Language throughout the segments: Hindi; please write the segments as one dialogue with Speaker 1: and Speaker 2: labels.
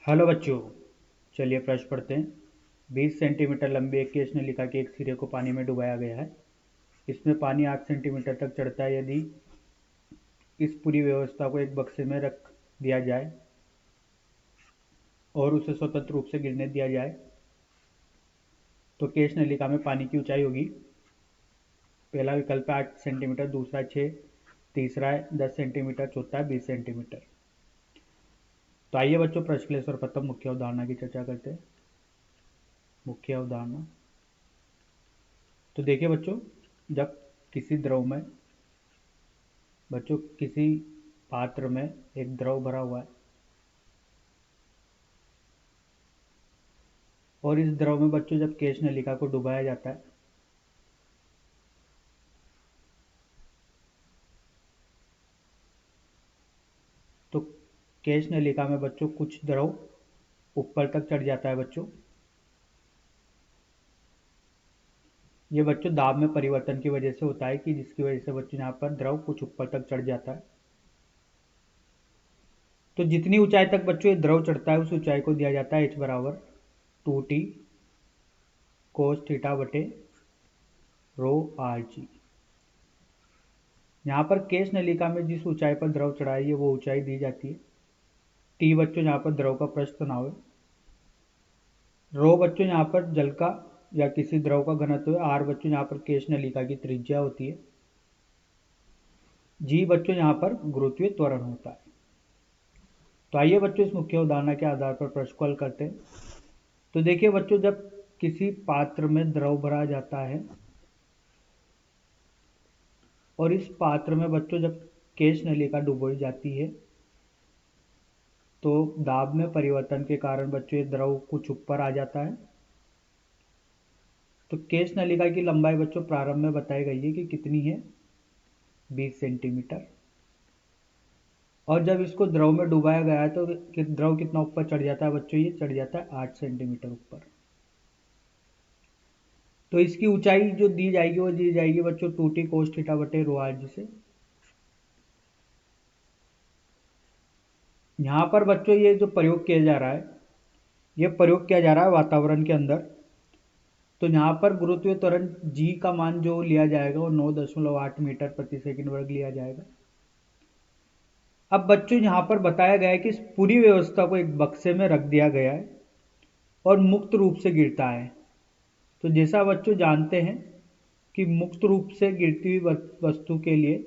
Speaker 1: हेलो बच्चों, चलिए प्रश्न पढ़ते हैं। 20 सेंटीमीटर लंबी एक केस ने लिखा कि एक सिरे को पानी में डुबाया गया है। इसमें पानी 8 सेंटीमीटर तक चढ़ता है। यदि इस पूरी व्यवस्था को एक बक्से में रख दिया जाए और उसे स्वतंत्र रूप से गिरने दिया जाए तो केस नलिका में पानी की ऊंचाई होगी। पहला विकल्प है 8 सेंटीमीटर, दूसरा 6, तीसरा है 10 सेंटीमीटर, चौथा है 20 सेंटीमीटर। तो आइए बच्चों प्रश्न के लिए सर्वप्रथम मुख्य अवधारणा की चर्चा करते हैं। मुख्य अवधारणा तो देखिए बच्चों, जब किसी द्रव में किसी पात्र में एक द्रव भरा हुआ है और इस द्रव में बच्चों जब केश नलिका को डुबाया जाता है तो केश नलिका में बच्चों कुछ द्रव ऊपर तक चढ़ जाता है। बच्चों ये बच्चों दाब में परिवर्तन की वजह से होता है कि जिसकी वजह से बच्चों यहाँ पर द्रव कुछ ऊपर तक चढ़ जाता है। तो जितनी ऊंचाई तक बच्चों ये द्रव चढ़ता है उस ऊंचाई को दिया जाता है h बराबर 2t कोस थीटा बटे रो आर जी। यहाँ पर केश नलिका में जिस ऊंचाई पर द्रव चढ़ा है वो ऊंचाई दी जाती है। टी बच्चों यहाँ पर द्रव का पृष्ठ तनाव है। रो बच्चों यहाँ पर जल का या किसी द्रव का घनत्व है। आर बच्चों यहाँ पर केश नलिका की त्रिज्या होती है। जी बच्चों यहाँ पर गुरुत्वीय त्वरण होता है। तो आइए बच्चों इस मुख्य उदाहरण के आधार पर प्रश्न को हल करते हैं। तो देखिए बच्चों, जब किसी पात्र में द्रव भरा जाता है और इस पात्र में बच्चों जब केश नलिका डुबोई जाती है तो दाब में परिवर्तन के कारण बच्चों ये द्रव कुछ ऊपर आ जाता है। तो केश नलिका की लंबाई बच्चों प्रारंभ में बताई गई है कि कितनी है, 20 सेंटीमीटर। और जब इसको द्रव में डुबाया गया है तो द्रव कितना ऊपर चढ़ जाता है बच्चों, ये चढ़ जाता है 8 सेंटीमीटर ऊपर। तो इसकी ऊंचाई जो दी जाएगी वो दी जाएगी बच्चों 2t कोस थीटा बटे रो आर जी से। यहाँ पर बच्चों ये जो प्रयोग किया जा रहा है, ये प्रयोग किया जा रहा है वातावरण के अंदर। तो यहाँ पर गुरुत्वीय त्वरण जी का मान जो लिया जाएगा वो 9.8 मीटर प्रति सेकंड वर्ग लिया जाएगा। अब बच्चों यहाँ पर बताया गया है कि इस पूरी व्यवस्था को एक बक्से में रख दिया गया है और मुक्त रूप से गिरता है। तो जैसा बच्चों जानते हैं कि मुक्त रूप से गिरती हुई वस्तु के लिए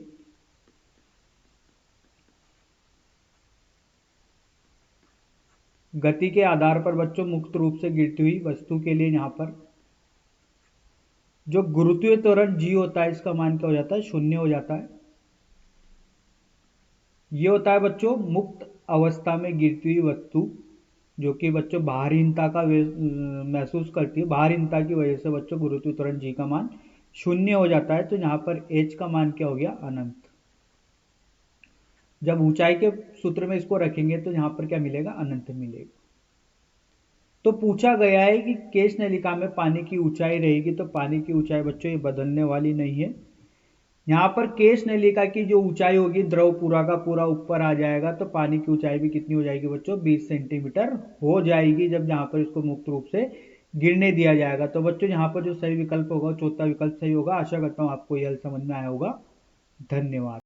Speaker 1: गति के आधार पर बच्चों मुक्त रूप से गिरती हुई वस्तु के लिए यहाँ पर जो गुरुत्वीय त्वरण जी होता है इसका मान क्या हो जाता है, 0 हो जाता है। ये होता है बच्चों मुक्त अवस्था में गिरती हुई वस्तु जो कि बच्चों भारहीनता का महसूस करती है। भारहीनता की वजह से बच्चों गुरुत्वीय त्वरण जी का मान 0 हो जाता है। तो यहाँ पर h का मान क्या हो गया, अनंत। जब ऊंचाई के सूत्र में इसको रखेंगे तो यहाँ पर क्या मिलेगा, अनंत मिलेगा। तो पूछा गया है कि केश नलिका में पानी की ऊंचाई रहेगी, तो पानी की ऊंचाई बच्चों ये बदलने वाली नहीं है। यहाँ पर केश नलिका की जो ऊंचाई होगी, द्रव पूरा का पूरा ऊपर आ जाएगा, तो पानी की ऊंचाई भी कितनी हो जाएगी बच्चों, 20 सेंटीमीटर हो जाएगी जब यहाँ पर इसको मुक्त रूप से गिरने दिया जाएगा। तो बच्चों यहाँ पर जो सही विकल्प होगा, चौथा विकल्प सही होगा। आशा करता हूँ आपको यह समझ में आया होगा। धन्यवाद।